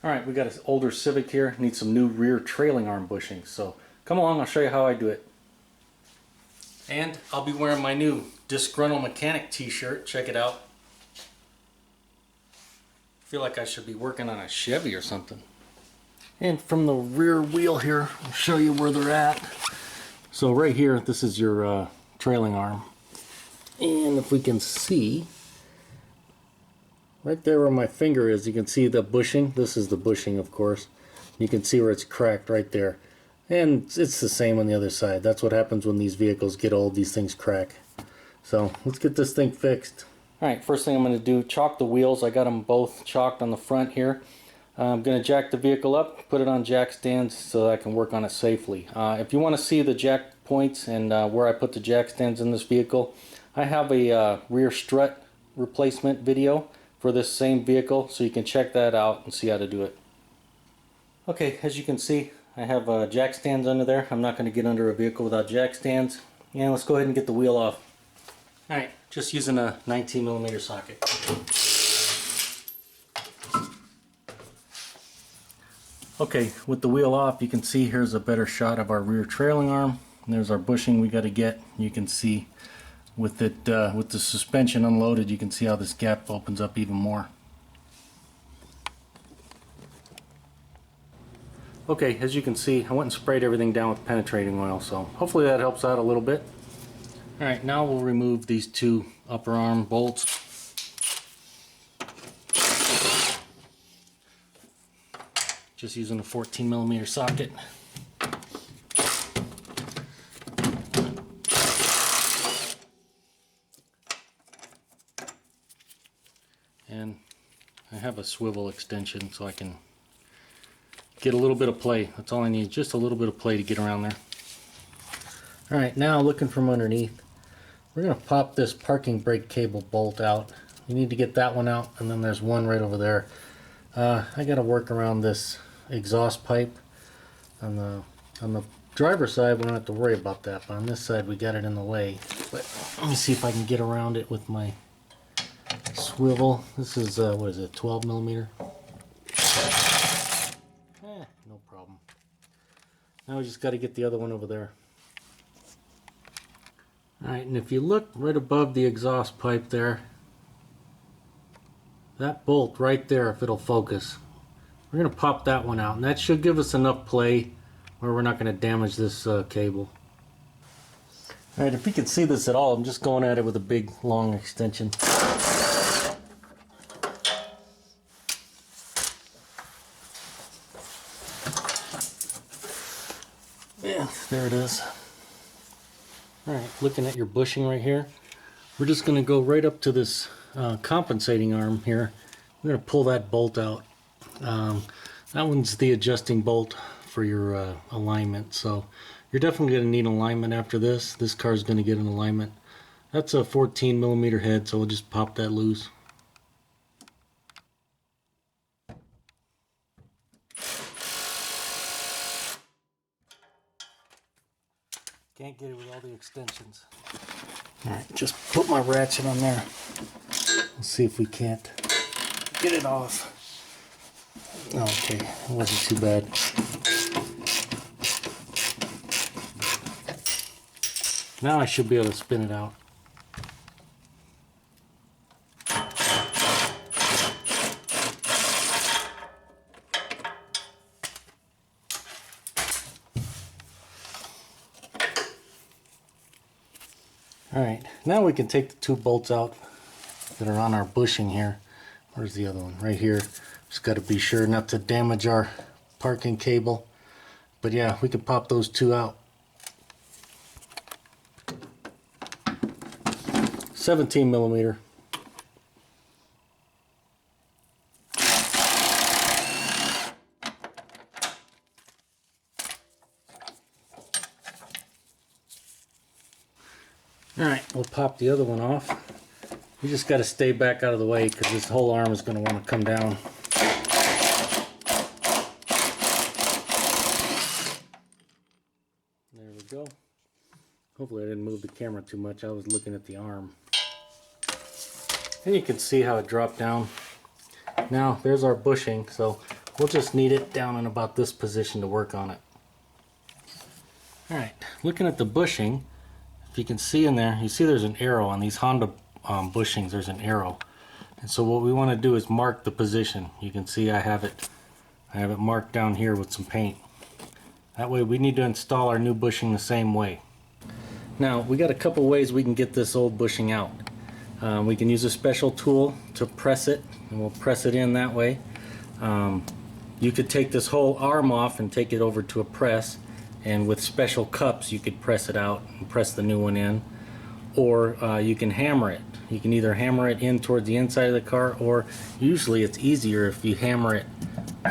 Alright, we got an older Civic here, needs some new rear trailing arm bushings, so come along, I'll show you how I do it. And I'll be wearing my new Disgruntled Mechanic t-shirt, check it out. I feel like I should be working on a Chevy or something. And from the rear wheel here, I'll show you where they're at. So right here, this is your trailing arm. And if we can see, right there where my finger is, you can see the bushing. This is the bushing, of course. You can see where it's cracked right there. And it's the same on the other side. That's what happens when these vehicles get old. These things crack. So let's get this thing fixed. Alright, first thing I'm going to do, chalk the wheels. I got them both chalked on the front here. I'm going to jack the vehicle up, put it on jack stands so that I can work on it safely. If you want to see the jack points and where I put the jack stands in this vehicle, I have a rear strut replacement video for this same vehicle, so you can check that out and see how to do it. Okay, as you can see, I have jack stands under there. I'm not going to get under a vehicle without jack stands. And let's go ahead and get the wheel off. Alright, just using a 19mm socket. Okay, with the wheel off, you can see here's a better shot of our rear trailing arm. And there's our bushing we got to get. You can see with it, with the suspension unloaded, you can see how this gap opens up even more. Okay, as you can see, I went and sprayed everything down with penetrating oil, so hopefully that helps out a little bit. Alright, now we'll remove these two upper arm bolts. Just using a 14mm socket. And I have a swivel extension so I can get a little bit of play. That's all I need, just a little bit of play to get around there. Alright, now looking from underneath, we're going to pop this parking brake cable bolt out. You need to get that one out, and then there's one right over there. I got to work around this exhaust pipe. On the driver's side we don't have to worry about that, but on this side we got it in the way. But let me see if I can get around it with my swivel. This is what is it, 12mm? No problem. Now we just got to get the other one over there. Alright, and if you look right above the exhaust pipe there, that bolt right there, if it'll focus, we're going to pop that one out, and that should give us enough play where we're not going to damage this cable. Alright, if you can see this at all, I'm just going at it with a big long extension. Yeah, there it is. Alright, looking at your bushing right here, we're just going to go right up to this compensating arm here. We're going to pull that bolt out. That one's the adjusting bolt for your alignment, so you're definitely going to need alignment after this. This car is going to get an alignment. That's a 14mm head, so we'll just pop that loose. Can't get it with all the extensions. Alright, just put my ratchet on there. Let's see if we can't get it off. Okay, it wasn't too bad. Now I should be able to spin it out. Alright, now we can take the two bolts out that are on our bushing here. Where's the other one? Right here. Just got to be sure not to damage our parking cable. But yeah, we can pop those two out. 17mm. Alright, we'll pop the other one off. You just got to stay back out of the way because this whole arm is going to want to come down. There we go. Hopefully I didn't move the camera too much. I was looking at the arm. And you can see how it dropped down. Now there's our bushing. So we'll just need it down in about this position to work on it. Alright, looking at the bushing, if you can see in there, you see there's an arrow on these Honda bushings, there's an arrow. And so what we want to do is mark the position. You can see I have it marked down here with some paint. That way we need to install our new bushing the same way. Now we got a couple ways we can get this old bushing out. We can use a special tool to press it, and we'll press it in that way. You could take this whole arm off and take it over to a press, and with special cups you could press it out and press the new one in. Or you can hammer it. You can either hammer it in towards the inside of the car, or usually it's easier if you hammer it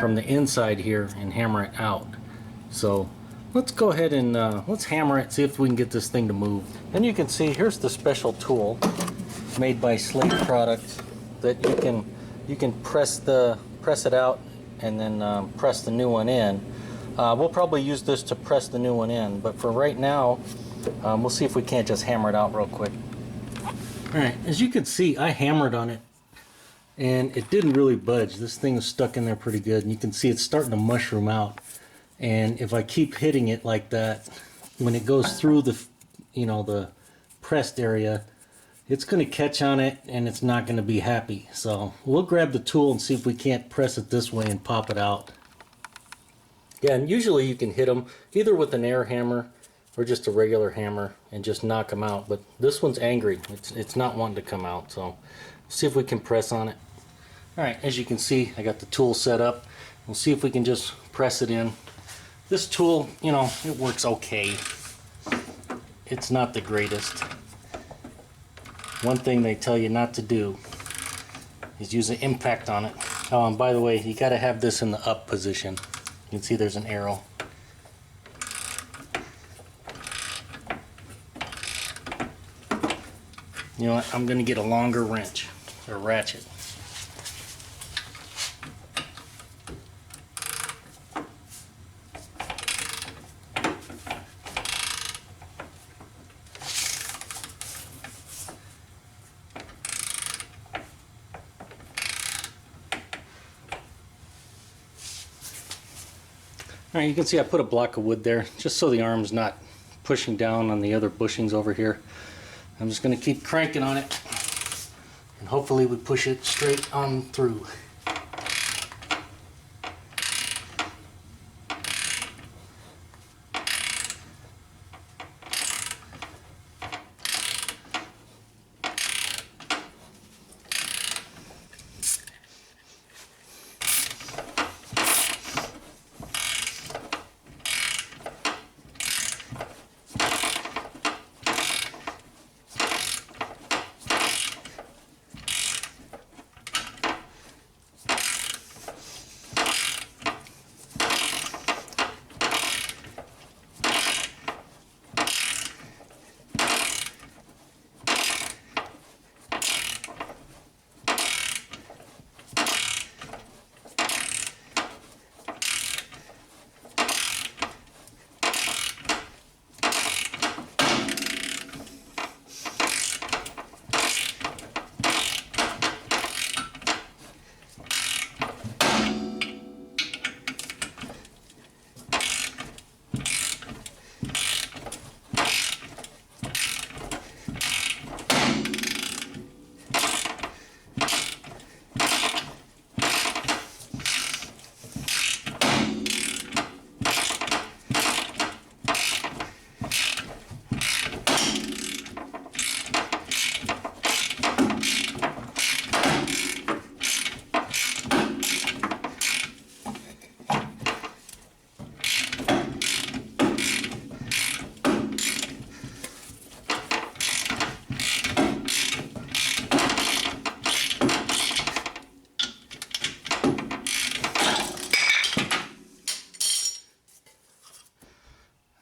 from the inside here and hammer it out. So let's go ahead and let's hammer it, see if we can get this thing to move. And you can see here's the special tool made by Slate Products that you can press it out and then press the new one in. We'll probably use this to press the new one in, but for right now we'll see if we can't just hammer it out real quick. Alright, as you can see, I hammered on it and it didn't really budge. This thing is stuck in there pretty good, and you can see it's starting to mushroom out. And if I keep hitting it like that, when it goes through the the pressed area, it's going to catch on it and it's not going to be happy. So we'll grab the tool and see if we can't press it this way and pop it out. Yeah, and usually you can hit them either with an air hammer or just a regular hammer and just knock them out. But this one's angry. It's not wanting to come out. So see if we can press on it. Alright, as you can see, I got the tool set up. We'll see if we can just press it in. This tool, it works okay. It's not the greatest. One thing they tell you not to do is use an impact on it. Oh, and by the way, you got to have this in the up position. You can see there's an arrow. You know what? I'm going to get a longer wrench or ratchet. Alright, you can see I put a block of wood there just so the arm's not pushing down on the other bushings over here. I'm just going to keep cranking on it and hopefully we push it straight on through.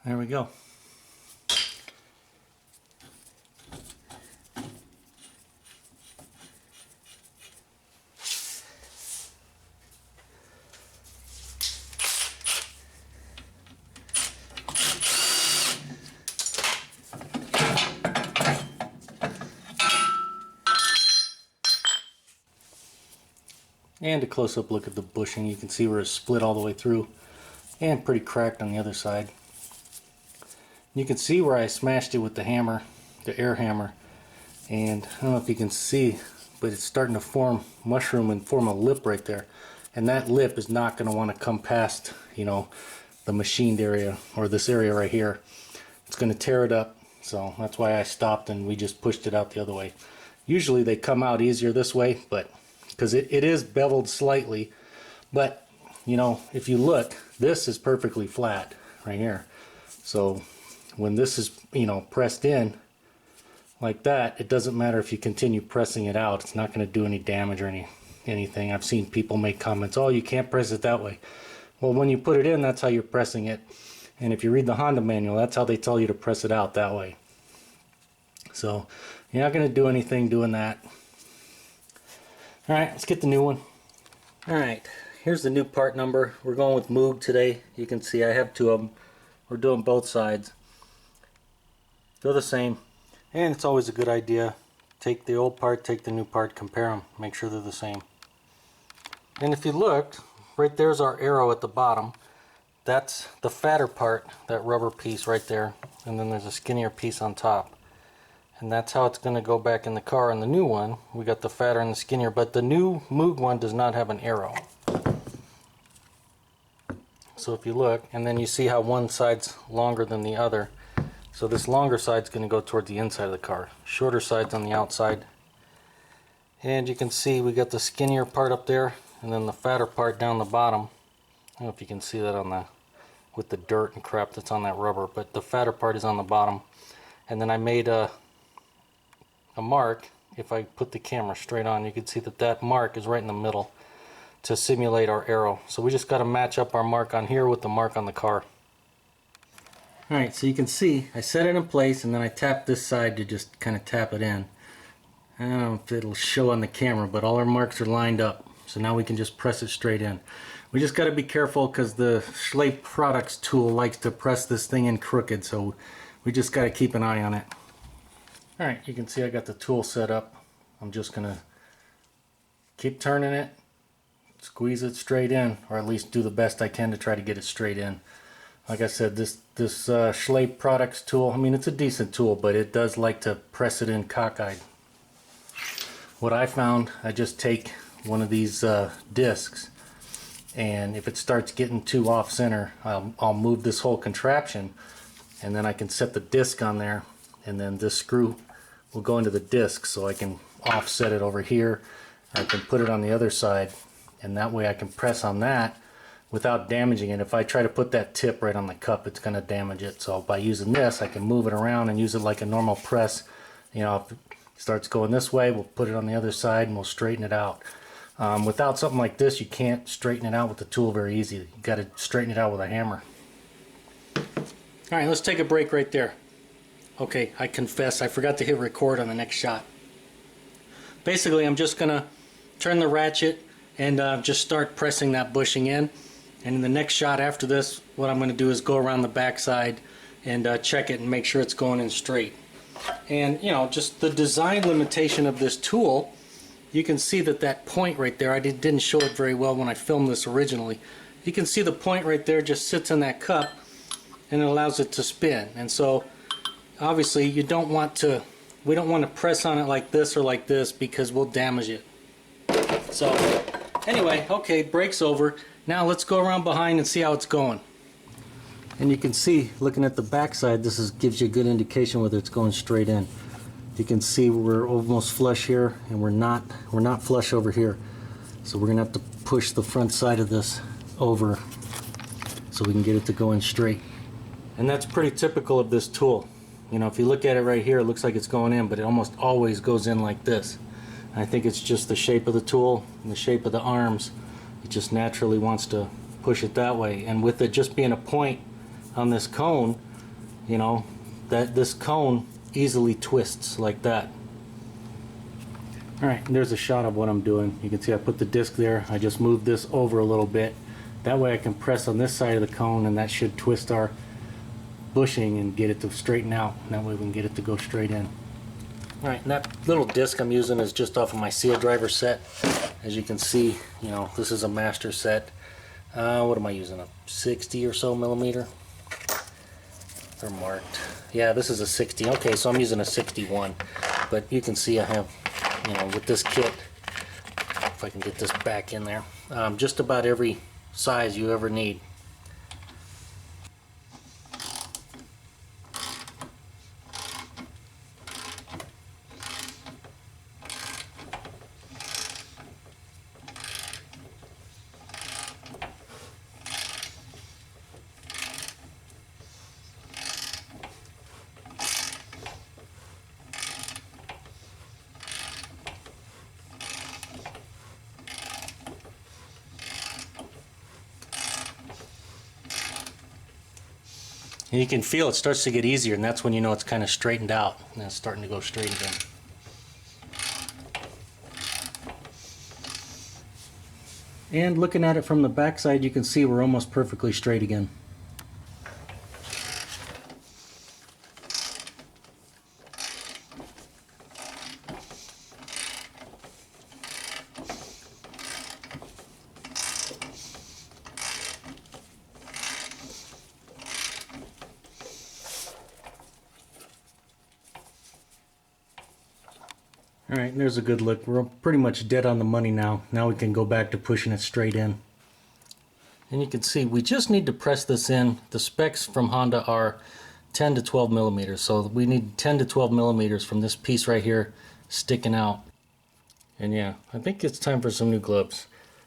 There we go. And a close-up look at the bushing. You can see where it's split all the way through and pretty cracked on the other side. You can see where I smashed it with the hammer, the air hammer, and I don't know if you can see, but it's starting to form mushroom and form a lip right there. And that lip is not going to want to come past, you know, the machined area or this area right here. It's going to tear it up, so that's why I stopped and we just pushed it out the other way. Usually they come out easier this way, but because it is beveled slightly, but you know, if you look, this is perfectly flat right here. So when this is, you know, pressed in like that, it doesn't matter if you continue pressing it out. It's not going to do any damage or anything. I've seen people make comments, oh, you can't press it that way. Well, when you put it in, that's how you're pressing it. And if you read the Honda manual, that's how they tell you to press it out that way. So you're not going to do anything doing that. Alright, let's get the new one. Alright, here's the new part number. We're going with Moog today. You can see I have two of them. We're doing both sides. They're the same. And it's always a good idea. Take the old part, take the new part, compare them. Make sure they're the same. And if you looked, right there's our arrow at the bottom. That's the fatter part, that rubber piece right there. And then there's a skinnier piece on top. And that's how it's going to go back in the car. And the new one, we got the fatter and the skinnier, but the new Moog one does not have an arrow. So if you look, and then you see how one side's longer than the other. So this longer side's going to go toward the inside of the car. Shorter side's on the outside. And you can see we got the skinnier part up there, and then the fatter part down the bottom. I don't know if you can see that on the, with the dirt and crap that's on that rubber, but the fatter part is on the bottom. And then I made a mark. If I put the camera straight on, you can see that that mark is right in the middle to simulate our arrow. So we just got to match up our mark on here with the mark on the car. Alright, so you can see I set it in place and then I tap this side to just kind of tap it in. I don't know if it'll show on the camera, but all our marks are lined up. So now we can just press it straight in. We just got to be careful because the Schley Products tool likes to press this thing in crooked, so we just got to keep an eye on it. Alright, you can see I got the tool set up. I'm just going to keep turning it, squeeze it straight in, or at least do the best I can to try to get it straight in. Like I said, this Schley Products tool, I mean, it's a decent tool, but it does like to press it in cockeyed. What I found, I just take one of these discs, and if it starts getting too off center, I'll move this whole contraption, and then I can set the disc on there, and then this screw will go into the disc, so I can offset it over here. I can put it on the other side, and that way I can press on that without damaging it. If I try to put that tip right on the cup, it's going to damage it. So by using this, I can move it around and use it like a normal press. You know, if it starts going this way, we'll put it on the other side and we'll straighten it out. Without something like this, you can't straighten it out with the tool very easy. You got to straighten it out with a hammer. Alright, let's take a break right there. Okay, I confess, I forgot to hit record on the next shot. Basically, I'm just going to turn the ratchet and just start pressing that bushing in. And in the next shot after this, what I'm going to do is go around the back side and check it and make sure it's going in straight. And, you know, just the design limitation of this tool, you can see that that point right there, I didn't show it very well when I filmed this originally. You can see the point right there just sits in that cup and it allows it to spin. And so, obviously, we don't want to press on it like this or like this because we'll damage it. So, anyway, okay, break's over. Now let's go around behind and see how it's going. And you can see, looking at the back side, this gives you a good indication whether it's going straight in. You can see we're almost flush here, and we're not flush over here. So we're gonna have to push the front side of this over so we can get it to go in straight. And that's pretty typical of this tool. You know, if you look at it right here, it looks like it's going in, but it almost always goes in like this. And I think it's just the shape of the tool and the shape of the arms. It just naturally wants to push it that way. And with it just being a point on this cone, you know, that this cone easily twists like that. Alright, there's a shot of what I'm doing. You can see I put the disc there. I just moved this over a little bit. That way I can press on this side of the cone and that should twist our bushing and get it to straighten out. And that way we can get it to go straight in. Alright, and that little disc I'm using is just off of my seal driver set. As you can see, you know, this is a master set. What am I using? A 60 or so millimeter? They're marked. Yeah, this is a 60. Okay, so I'm using a 61. But you can see I have, you know, with this kit, if I can get this back in there, just about every size you ever need. And you can feel it starts to get easier, and that's when you know it's kind of straightened out and it's starting to go straight again. And looking at it from the back side, you can see we're almost perfectly straight again. Alright, and there's a good look. We're pretty much dead on the money now. Now we can go back to pushing it straight in. And you can see we just need to press this in. The specs from Honda are 10 to 12 millimeters. So we need 10 to 12 millimeters from this piece right here sticking out. And yeah, I think it's time for some new gloves.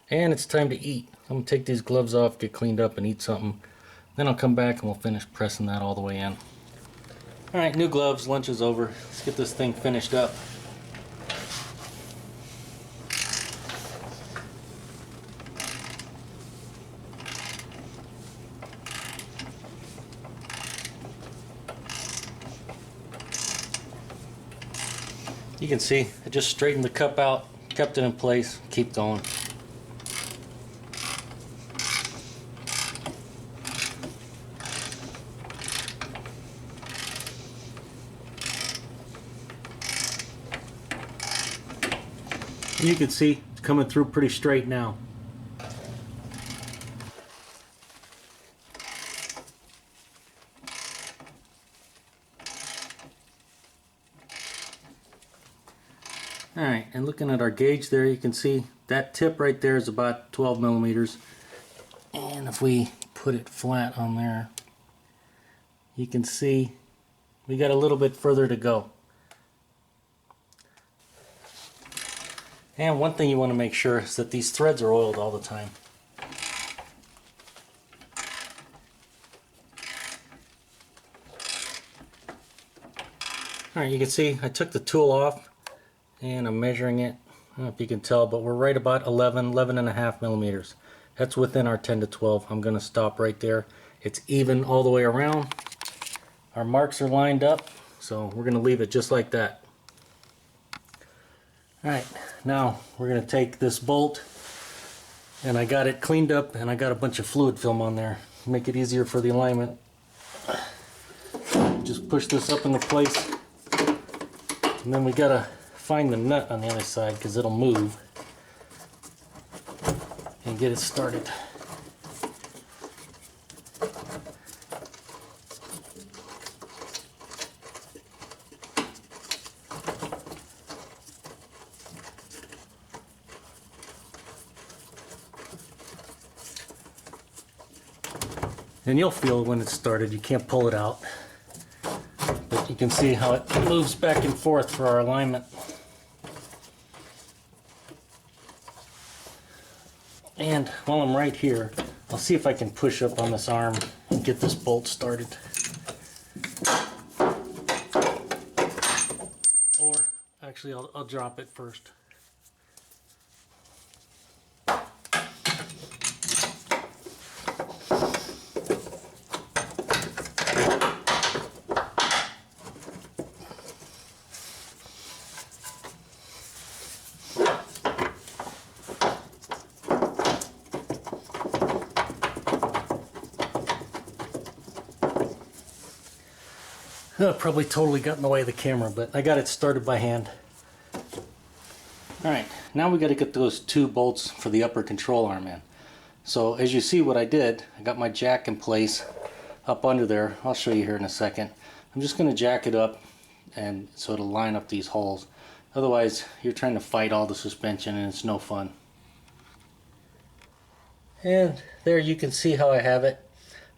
And it's time to eat. I'm going to take these gloves off, get cleaned up, and eat something. Then I'll come back and we'll finish pressing that all the way in. Alright, new gloves. Lunch is over. Let's get this thing finished up. You can see I just straightened the cup out, kept it in place, keep going. You can see it's coming through pretty straight now. Alright, and looking at our gauge there, you can see that tip right there is about 12 millimeters. And if we put it flat on there, you can see we got a little bit further to go. And one thing you want to make sure is that these threads are oiled all the time. Alright, you can see I took the tool off. And I'm measuring it, I don't know if you can tell, but we're right about 11 and a half millimeters. That's within our 10 to 12. I'm going to stop right there. It's even all the way around. Our marks are lined up, so we're going to leave it just like that. Alright, now we're going to take this bolt, and I got it cleaned up, and I got a bunch of fluid film on there. Make it easier for the alignment. Just push this up into place, and then we got to find the nut on the other side because it'll move, and get it started. And you'll feel when it's started. You can't pull it out, but you can see how it moves back and forth for our alignment. And while I'm right here, I'll see if I can push up on this arm and get this bolt started. Or actually I'll drop it first. Probably totally got in the way of the camera, but I got it started by hand. Alright, now we got to get those 2 bolts for the upper control arm in. So as you see what I did, I got my jack in place up under there. I'll show you here in a second. I'm just going to jack it up and so it'll line up these holes. Otherwise you're trying to fight all the suspension and it's no fun. And there you can see how I have it.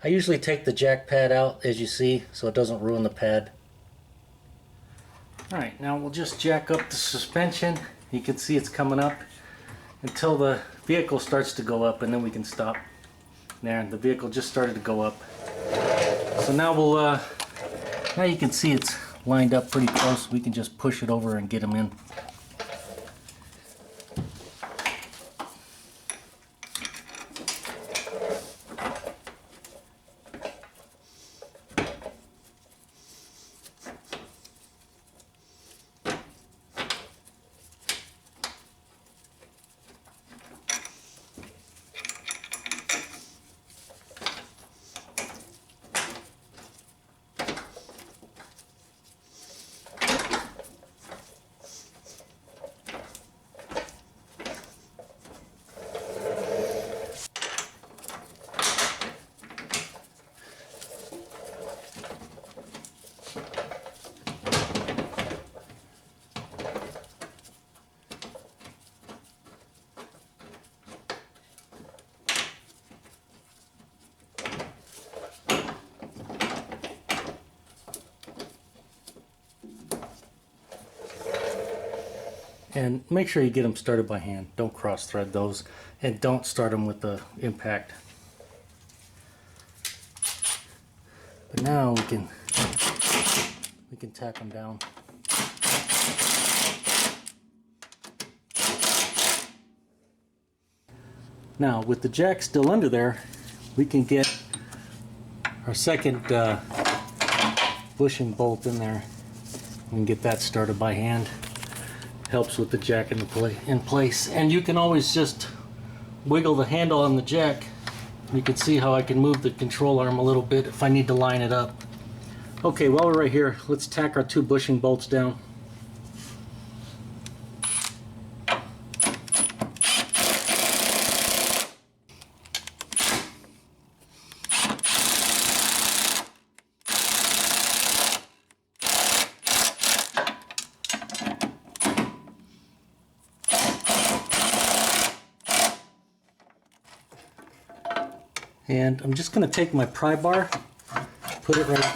I usually take the jack pad out, as you see, so it doesn't ruin the pad. Alright, now we'll just jack up the suspension. You can see it's coming up until the vehicle starts to go up, and then we can stop. There, the vehicle just started to go up. So now now you can see it's lined up pretty close. We can just push it over and get them in. And make sure you get them started by hand. Don't cross thread those, and don't start them with the impact. But now we can tack them down. Now with the jack still under there, we can get our second bushing bolt in there. We can get that started by hand. Helps with the jack in place, and you can always just wiggle the handle on the jack. You can see how I can move the control arm a little bit if I need to line it up. Okay, while we're right here, let's tack our 2 bushing bolts down. And I'm just going to take my pry bar, put it right,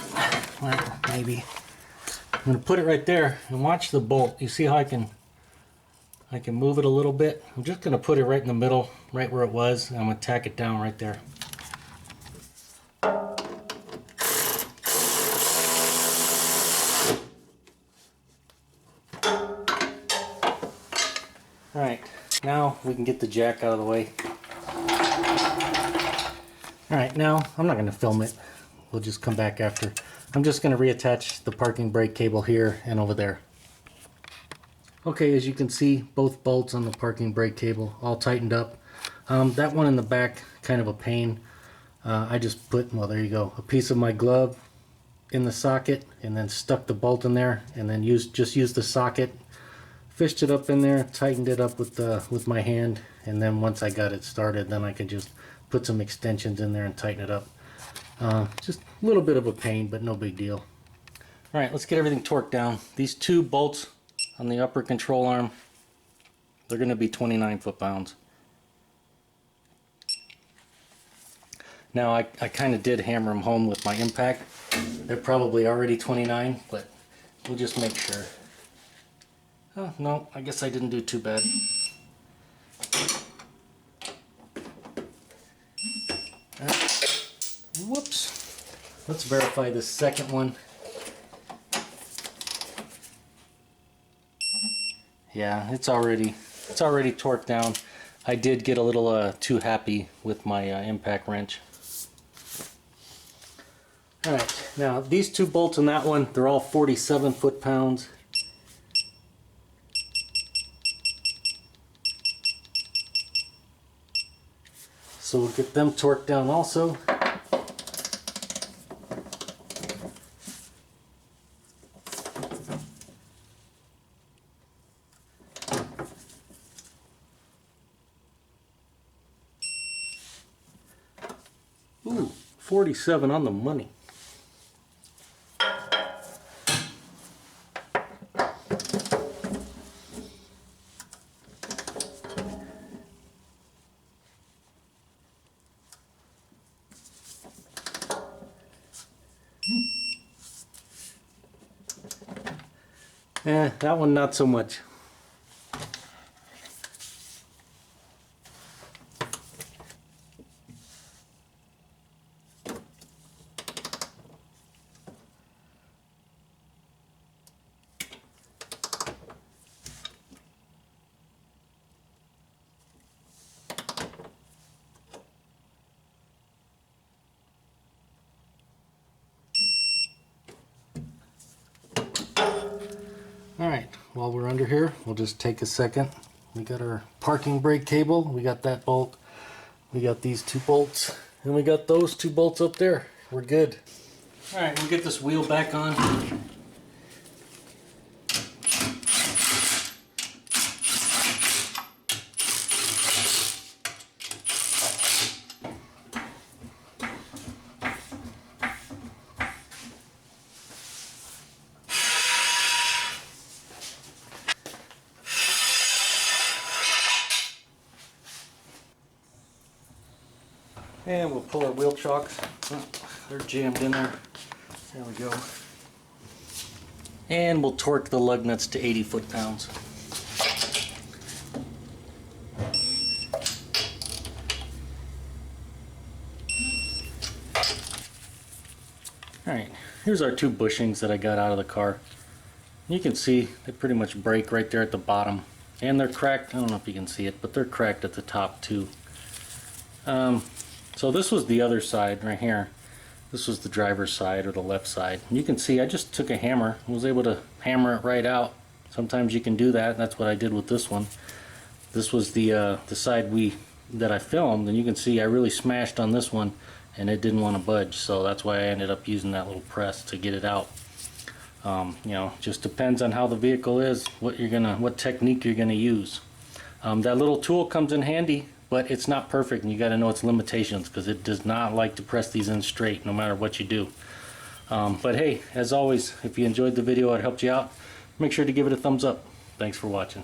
well, maybe. I'm going to put it right there and watch the bolt. You see how I can move it a little bit? I'm just going to put it right in the middle, right where it was, and I'm going to tack it down right there. Alright, now we can get the jack out of the way. Alright, now I'm not going to film it. We'll just come back after. I'm just going to reattach the parking brake cable here and over there. Okay, as you can see, both bolts on the parking brake cable all tightened up. That one in the back, kind of a pain. I just put, well, there you go, a piece of my glove in the socket and then stuck the bolt in there, and then just used the socket, fished it up in there, tightened it up with my hand, and then once I got it started, then I could just put some extensions in there and tighten it up. Just a little bit of a pain, but no big deal. Alright, let's get everything torqued down. These 2 bolts on the upper control arm, they're going to be 29 foot-pounds. Now I kind of did hammer them home with my impact. They're probably already 29, but we'll just make sure. Oh, no, I guess I didn't do too bad. Whoops. Let's verify this second one. Yeah, it's already torqued down. I did get a little too happy with my impact wrench. Alright, now these 2 bolts on that one, they're all 47 foot-pounds. So we'll get them torqued down also. Ooh, 47 on the money. That one not so much. Alright, while we're under here, we'll just take a second. We got our parking brake cable, we got that bolt, we got these 2 bolts, and we got those 2 bolts up there. We're good. Alright, we'll get this wheel back on. And we'll pull our wheel chocks. Oh, they're jammed in there. There we go. And we'll torque the lug nuts to 80 foot-pounds. Alright, here's our 2 bushings that I got out of the car. You can see they pretty much break right there at the bottom. And they're cracked. I don't know if you can see it, but they're cracked at the top too. So this was the other side right here. This was the driver's side, or the left side. And you can see I just took a hammer and was able to hammer it right out. Sometimes you can do that, and that's what I did with this one. This was the side that I filmed, and you can see I really smashed on this one and it didn't want to budge, so that's why I ended up using that little press to get it out. You know, just depends on how the vehicle is, what technique you're gonna use. That little tool comes in handy, but it's not perfect, and you got to know its limitations, because it does not like to press these in straight no matter what you do. But hey, as always, if you enjoyed the video, it helped you out, make sure to give it a thumbs up. Thanks for watching.